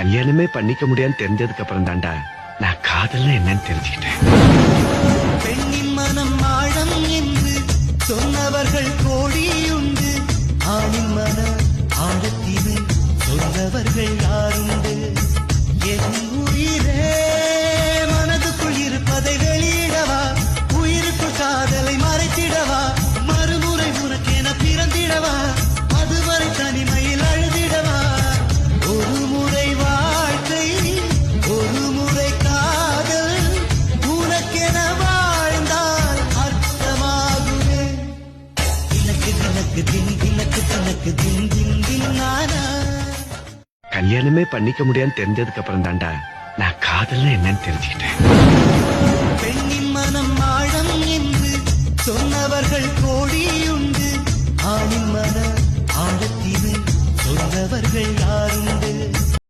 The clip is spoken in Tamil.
கல்யாணமே பண்ணிக்க முடியான்னு தெரிஞ்சதுக்கு அப்புறம் தாண்டா நான் காதல்னா என்னன்னு தெரிஞ்சுக்கிட்டேன். பெண்ணின் மனம் ஆழம் என்று சொன்னவர்கள் கோடியுண்டு. ஆணின் மன ஆழத்தினை சொன்னவர்கள் யாருண்டு? என் உயிரே மனதுக்குள் இருப்பதை வெளியிடவா? உயிருக்குள் காதலை மறைத்திடவா? மறுமுறை உனக்கென பிறந்திடவா? அதுவரை தனிமையில் அழுதிடவா? ஒரு முறை வாழ்க்கை, ஒரு முறை காதல், உனக்கென வாழ்ந்தால் அர்த்தமாகுமே. எனக்கு தினக்கு தின் தினக்கு தனக்கு தின் தின் தின் நானா. கல்யாணமே பண்ணிக்க முடியான்னு தெரிஞ்சதுக்கு அப்புறம் தாண்டா நான் காதல்னா என்னன்னு தெரிஞ்சுக்கிட்டேன். பெண்ணின் மனம் ஆழம் என்று சொன்னவர்கள்